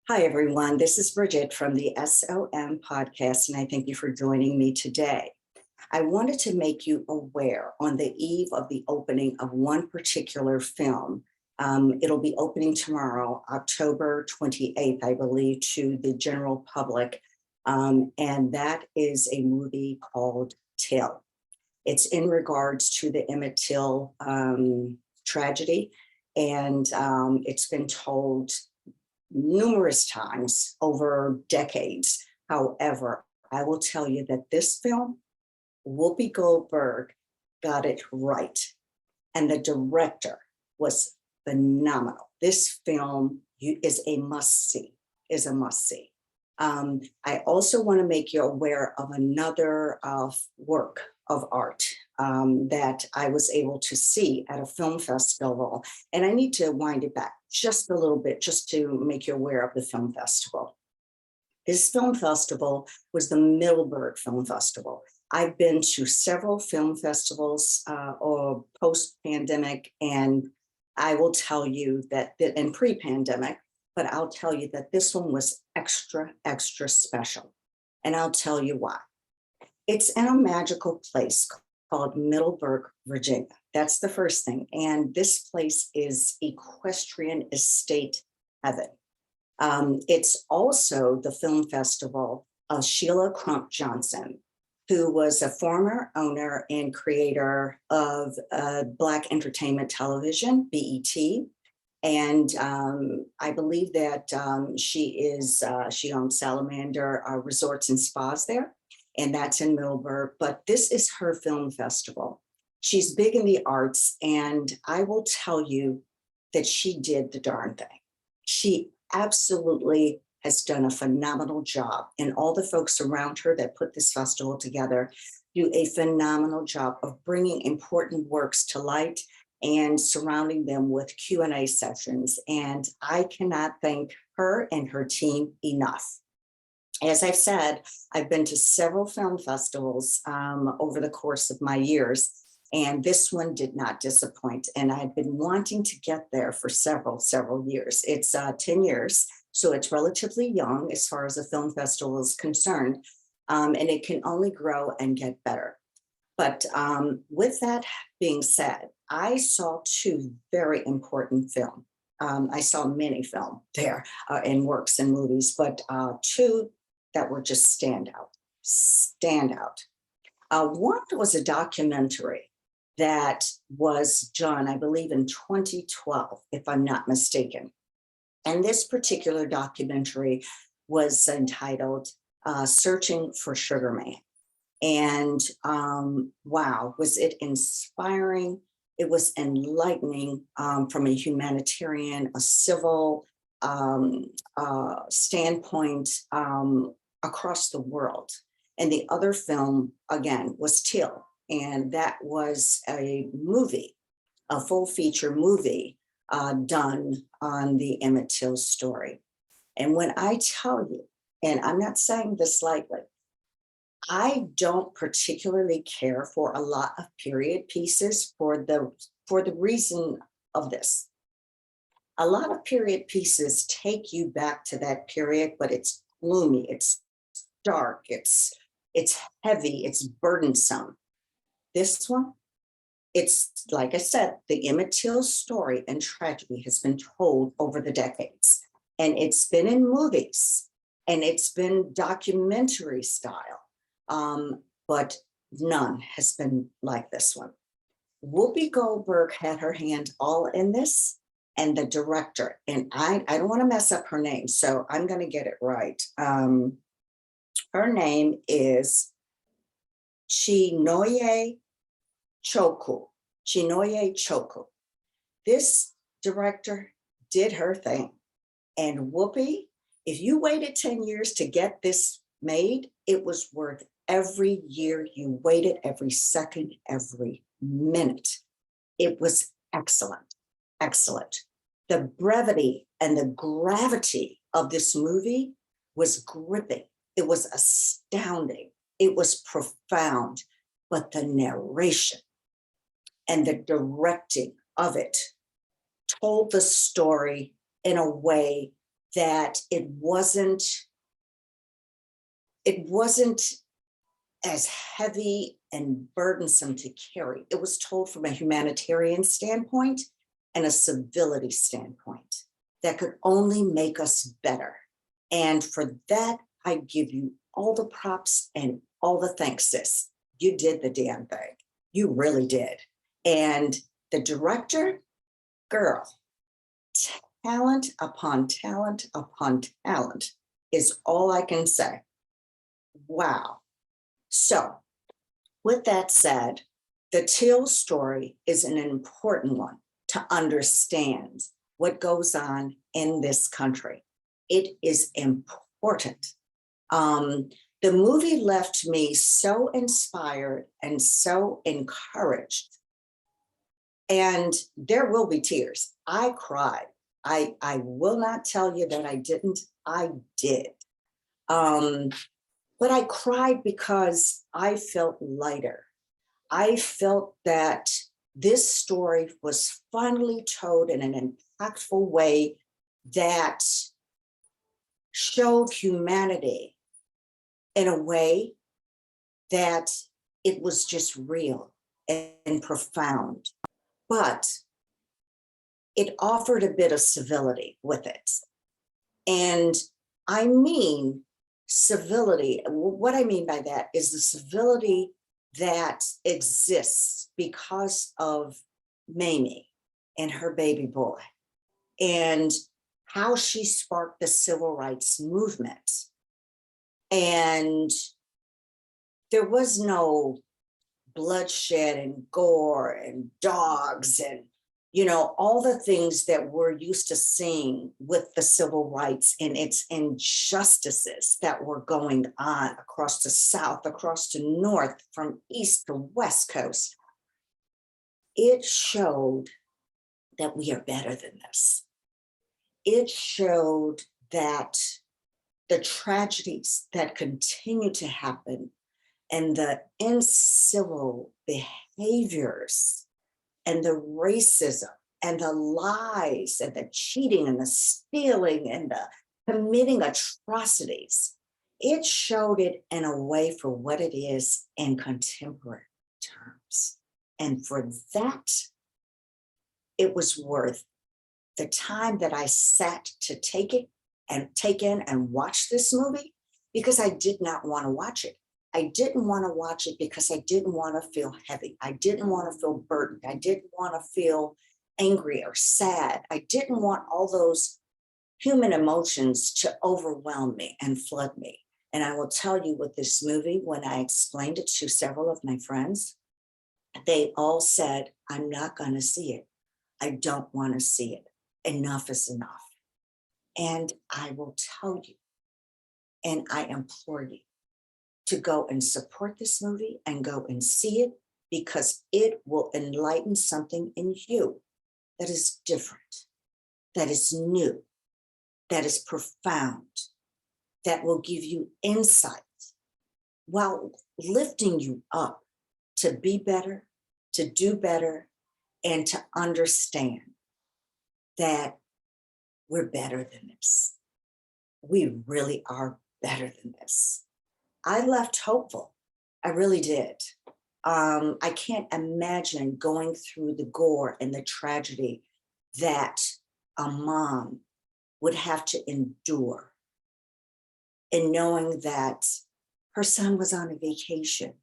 Hi, everyone. This is Bridget from the SOM podcast, and I thank you for joining me today. I wanted to make you aware on the eve of the opening of one particular film. It'll be opening tomorrow, October 28th, I believe, to the general public. And that is a movie called Till. It's in regards to the Emmett Till tragedy, and it's been told numerous times over decades. However, I will tell you that this film, Whoopi Goldberg got it right. And the director was phenomenal. This film is a must-see, I also want to make you aware of another work of art that I was able to see at a film festival. And I need to wind it back just a little bit, just to make you aware of the film festival. This film festival was the Middleburg Film Festival. I've been to several film festivals or post-pandemic, and I will tell you that, and pre-pandemic, but I'll tell you that this one was extra, extra special. And I'll tell you why. It's in a magical place called Middleburg, Virginia. That's the first thing. And this place is equestrian estate heaven. It's also the film festival of Sheila Crump Johnson, who was a former owner and creator of Black Entertainment Television, BET. And I believe that she owns Salamander Resorts and Spas there, and that's in Middleburg. But this is her film festival. She's big in the arts, and I will tell you that she did the darn thing. She absolutely has done a phenomenal job, and all the folks around her that put this festival together do a phenomenal job of bringing important works to light and surrounding them with Q&A sessions. And I cannot thank her and her team enough. As I've said, I've been to several film festivals over the course of my years, and this one did not disappoint. And I've been wanting to get there for several years. It's 10 years, so it's relatively young as far as a film festival is concerned, and it can only grow and get better. But with that being said, I saw two very important films. I saw many films there in works and movies, but two that were just standout. One was a documentary that was done, I believe, in 2012, if I'm not mistaken. And this particular documentary was entitled Searching for Sugarman. And wow, was it inspiring? It was enlightening from a humanitarian, a civil standpoint across the world. And the other film, again, was Till. And that was a movie, a full feature movie done on the Emmett Till story. And when I tell you, and I'm not saying this lightly, I don't particularly care for a lot of period pieces for the reason of this. A lot of period pieces take you back to that period, but it's gloomy, it's dark, it's heavy, it's burdensome. This one, it's like I said, the Emmett Till story and tragedy has been told over the decades, and it's been in movies, and it's been documentary style. But none has been like this one. Whoopi Goldberg had her hand all in this, and the director, and I don't want to mess up her name, so I'm going to get it right. Her name is Chinoye Chukwu. This director did her thing. And Whoopi, if you waited 10 years to get this made, it was worth every year you waited, every second, every minute. It was excellent, excellent. The brevity and the gravity of this movie was gripping. It was astounding. It was profound, but the narration and the directing of it told the story in a way that it wasn't as heavy and burdensome to carry. It was told from a humanitarian standpoint and a civility standpoint that could only make us better. And for that, I give you all the props and all the thanks, sis. You did the damn thing. You really did. And the director, girl, talent upon talent upon talent is all I can say. Wow. So with that said, the Teal story is an important one to understand what goes on in this country. It is important. The movie left me so inspired and so encouraged. And there will be tears. I cried. I will not tell you that I didn't. I did. But I cried because I felt lighter. I felt that this story was finally told in an impactful way that showed humanity in a way that it was just real and profound. But it offered a bit of civility with it. And I mean civility. What I mean by that is the civility that exists because of Mamie and her baby boy, and how she sparked the civil rights movement. And there was no bloodshed and gore and dogs and, all the things that we're used to seeing with the civil rights and its injustices that were going on across the South, across the North, from East to West Coast. It showed that we are better than this. It showed that the tragedies that continue to happen and the incivil behaviors and the racism and the lies and the cheating and the stealing and the committing atrocities, it showed it in a way for what it is in contemporary terms. And for that, it was worth the time that I sat to take in and watch this movie, because I did not want to watch it. I didn't want to watch it because I didn't want to feel heavy. I didn't want to feel burdened. I didn't want to feel angry or sad. I didn't want all those human emotions to overwhelm me and flood me. And I will tell you with this movie, when I explained it to several of my friends, they all said, I'm not going to see it. I don't want to see it. Enough is enough. And I will tell you, and I implore you, to go and support this movie and go and see it, because it will enlighten something in you that is different, that is new, that is profound, that will give you insight while lifting you up to be better, to do better, and to understand that we're better than this. We really are better than this. I left hopeful. I really did. I can't imagine going through the gore and the tragedy that a mom would have to endure, and knowing that her son was on a vacation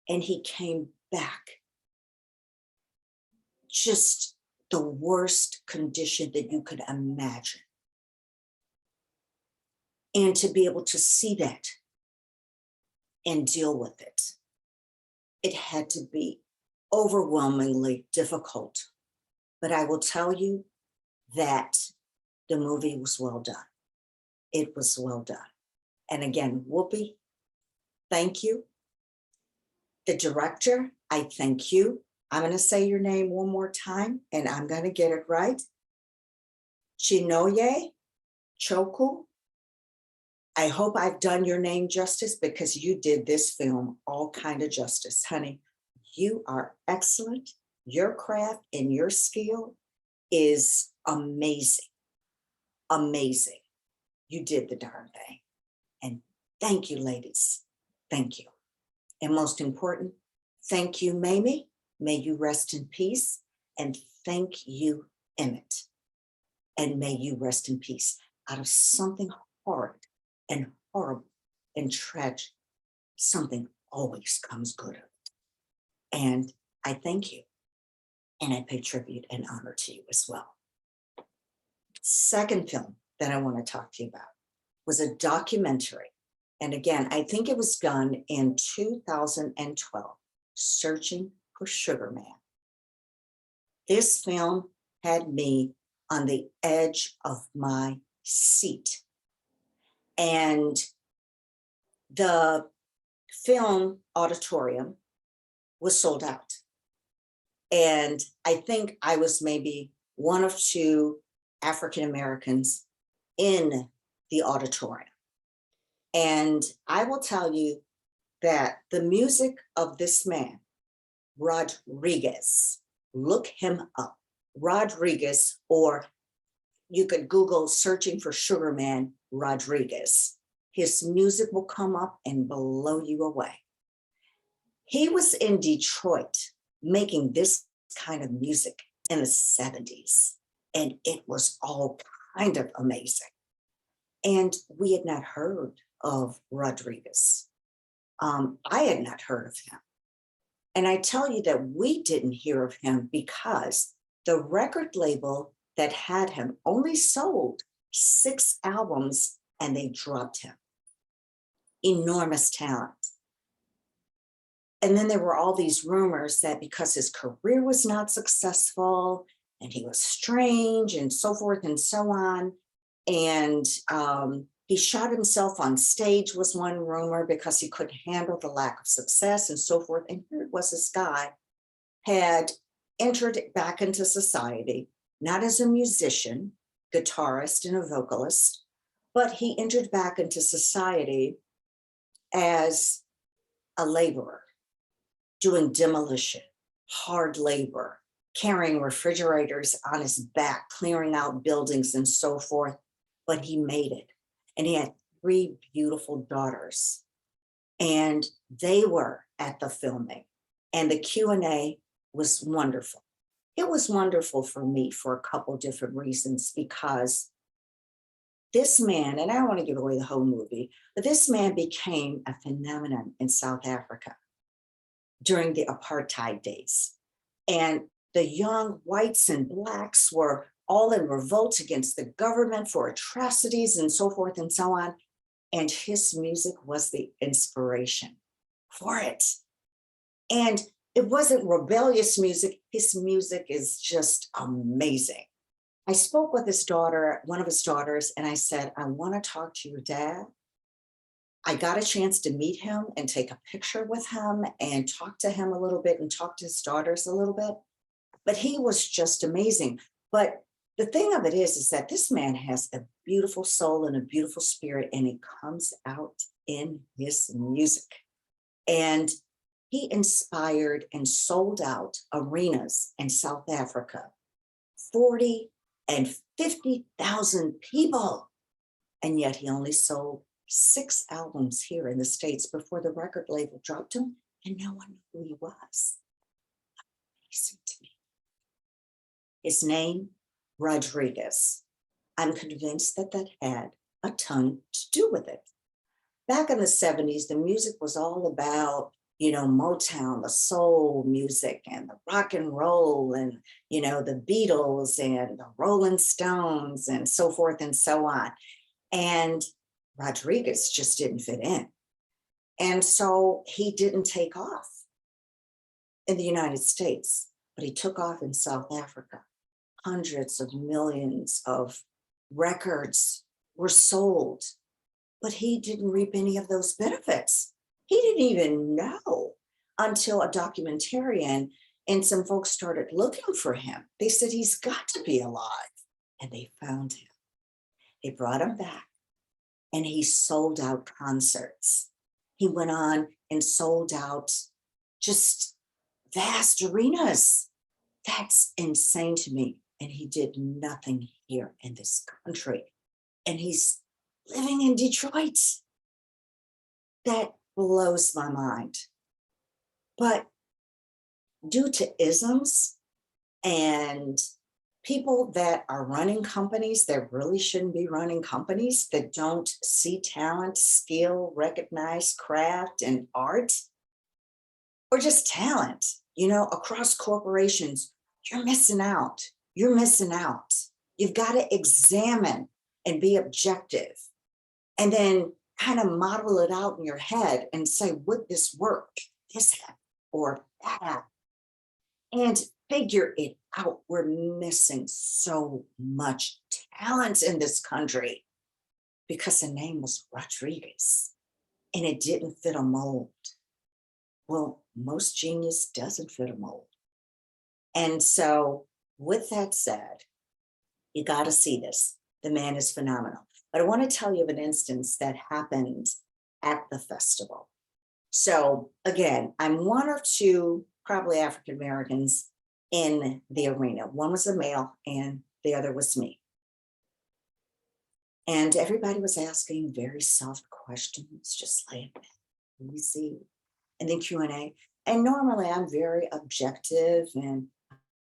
and he came back just the worst condition that you could imagine. And to be able to see that and deal with it, it had to be overwhelmingly difficult. But I will tell you that the movie was well done. It was well done. And again, Whoopi, thank you. The director, I thank you. I'm going to say your name one more time, and I'm going to get it right. Chinoye Choku. I hope I've done your name justice, because you did this film all kind of justice, honey. You are excellent. Your craft and your skill is amazing, amazing. you did the darn thing. And thank you, ladies. Thank you. And most important, thank you, Mamie. May you rest in peace. And thank you, Emmett. And may you rest in peace. Out of something hard and horrible and tragic, something always comes good of it. And I thank you. And I pay tribute and honor to you as well. Second film that I want to talk to you about was a documentary. And again, I think it was done in 2012, Searching for Sugarman. This film had me on the edge of my seat. And the film auditorium was sold out. And I think I was maybe one of two African Americans in the auditorium. And I will tell you that the music of this man, Rodriguez, look him up, Rodriguez, or you could Google Searching for Sugarman Rodriguez. His music will come up and blow you away. He was in Detroit making this kind of music in the 70s, and it was all kind of amazing. And we had not heard of Rodriguez. I had not heard of him. And I tell you that we didn't hear of him because the record label that had him only sold 6 albums and they dropped him. Enormous talent. And then there were all these rumors that because his career was not successful and he was strange and so forth and so on, and he shot himself on stage was one rumor because he couldn't handle the lack of success and so forth. And here it was, this guy had entered back into society, not as a musician, guitarist, and a vocalist, but he entered back into society as a laborer, doing demolition, hard labor, carrying refrigerators on his back, clearing out buildings and so forth. But he made it. And he had 3 beautiful daughters. And they were at the filming. And the Q&A was wonderful. It was wonderful for me for a couple different reasons, because this man, and I don't want to give away the whole movie, but this man became a phenomenon in South Africa during the apartheid days. And the young whites and blacks were all in revolt against the government for atrocities and so forth and so on. And his music was the inspiration for it. And it wasn't rebellious music. His music is just amazing. I spoke with his daughter, one of his daughters, and I said, I want to talk to your dad. I got a chance to meet him and take a picture with him and talk to him a little bit and talk to his daughters a little bit. But he was just amazing. But the thing of it is that this man has a beautiful soul and a beautiful spirit, and it comes out in his music. And he inspired and sold out arenas in South Africa, 40 and 50,000 people. And yet he only sold 6 albums here in the States before the record label dropped him, and no one knew who he was. Amazing to me. His name, Rodriguez. I'm convinced that that had a ton to do with it. Back in the 70s, the music was all about, Motown, the soul music and the rock and roll and, the Beatles and the Rolling Stones and so forth and so on. And Rodriguez just didn't fit in. And so he didn't take off in the United States, but he took off in South Africa. Hundreds of millions of records were sold, but he didn't reap any of those benefits. He didn't even know until a documentarian and some folks started looking for him. They said, he's got to be alive. And they found him. They brought him back, and he sold out concerts. He went on and sold out just vast arenas. That's insane to me. And he did nothing here in this country. And he's living in Detroit. That blows my mind. But due to isms and people that are running companies that really shouldn't be running companies, that don't see talent, skill, recognize craft and art, or just talent, across corporations, you're missing out. You're missing out. You've got to examine and be objective, and then kind of model it out in your head and say, would this work? This or that, and figure it out. We're missing so much talent in this country because the name was Rodriguez and it didn't fit a mold. Well, most genius doesn't fit a mold. And so, with that said, you got to see this. The man is phenomenal. But I want to tell you of an instance that happened at the festival. So, again, I'm one of two, probably African Americans in the arena. One was a male, and the other was me. And everybody was asking very soft questions, just like easy, and then Q&A. And normally I'm very objective and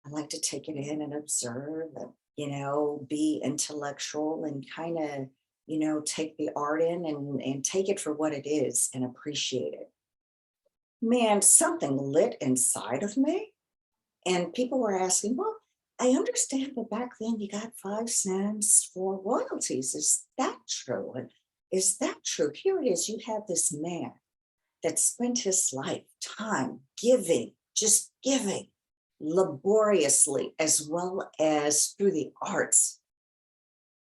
I like to take it in and observe and, be intellectual and kind of, take the art in and take it for what it is and appreciate it. Man, something lit inside of me. And people were asking, well, I understand that back then you got 5 cents for royalties. Is that true? And is that true? Here it is. You have this man that spent his lifetime giving, just giving laboriously, as well as through the arts.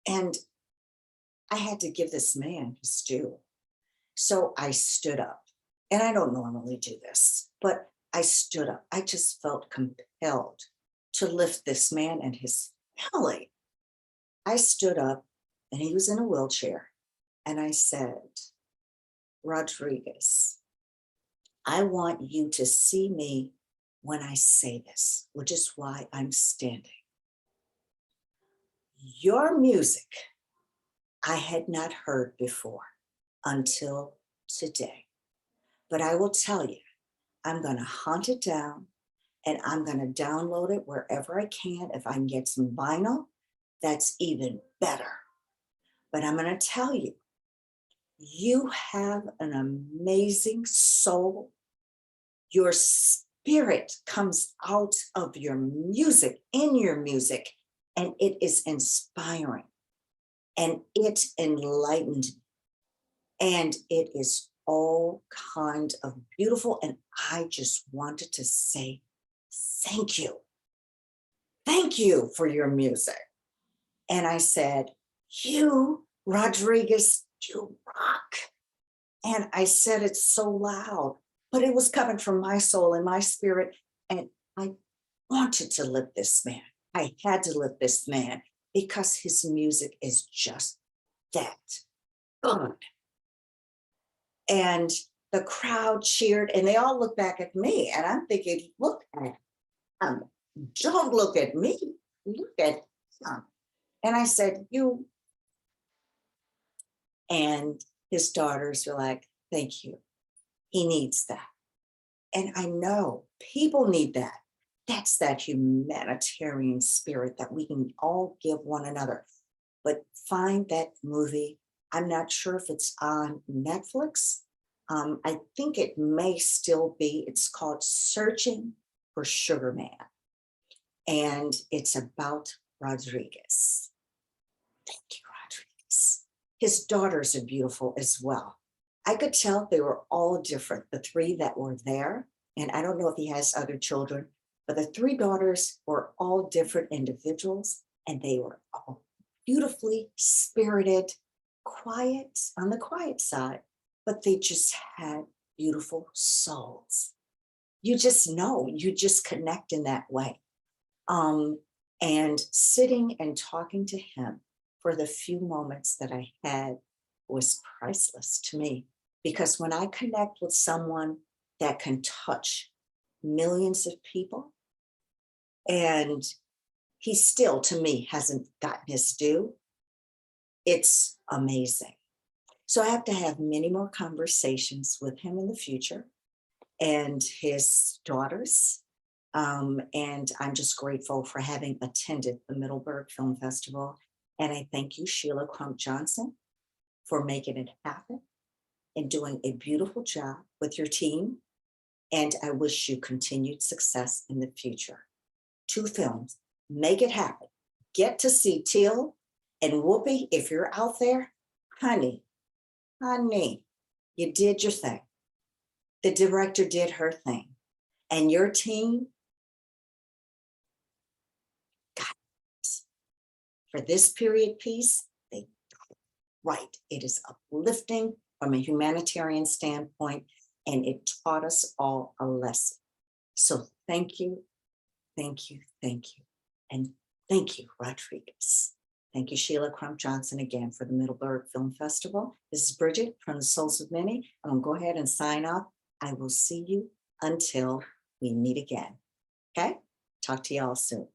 And I had to give this man his due. So I stood up. And I don't normally do this, but I stood up. I just felt compelled to lift this man and his family. I stood up and he was in a wheelchair. And I said, Rodriguez, I want you to see me when I say this, which is why I'm standing. Your music I had not heard before until today. But I will tell you, I'm going to hunt it down and I'm going to download it wherever I can. If I can get some vinyl, that's even better. But I'm going to tell you, you have an amazing soul. Your spirit comes out of your music, in your music, and it is inspiring and it enlightened me. And it is all kind of beautiful. And I just wanted to say thank you. Thank you for your music. And I said, you, Rodriguez, you rock. And I said it so loud, but it was coming from my soul and my spirit. And I wanted to lift this man. I had to lift this man because his music is just that good. And the crowd cheered and they all looked back at me. And I'm thinking, look at him. Don't look at me. Look at him. And I said, you. And his daughters were like, thank you. He needs that. And I know people need that. That's that humanitarian spirit that we can all give one another. But find that movie. I'm not sure if it's on Netflix. I think it may still be. It's called Searching for Sugarman. And it's about Rodriguez. Thank you, Rodriguez. His daughters are beautiful as well. I could tell they were all different, the 3 that were there. And I don't know if he has other children, but the 3 daughters were all different individuals. And they were all beautifully spirited, quiet, on the quiet side, but they just had beautiful souls. You just know, you just connect in that way. And sitting and talking to him for the few moments that I had was priceless to me. Because when I connect with someone that can touch millions of people, and he still, to me, hasn't gotten his due, it's amazing. So I have to have many more conversations with him in the future and his daughters. And I'm just grateful for having attended the Middleburg Film Festival. And I thank you, Sheila Crump Johnson, for making it happen and doing a beautiful job with your team. And I wish you continued success in the future. 2 films, make it happen. Get to see Teal and Whoopi if you're out there. Honey, you did your thing. The director did her thing. And your team, got it. For this period piece, they got it right. It is uplifting from a humanitarian standpoint, and it taught us all a lesson. So thank you, thank you, thank you. And thank you, Rodriguez. Thank you, Sheila Crump Johnson, again for the Middleburg Film Festival. This is Bridget from the Souls of Many. I'm gonna go ahead and sign off. I will see you until we meet again. Okay? Talk to y'all soon.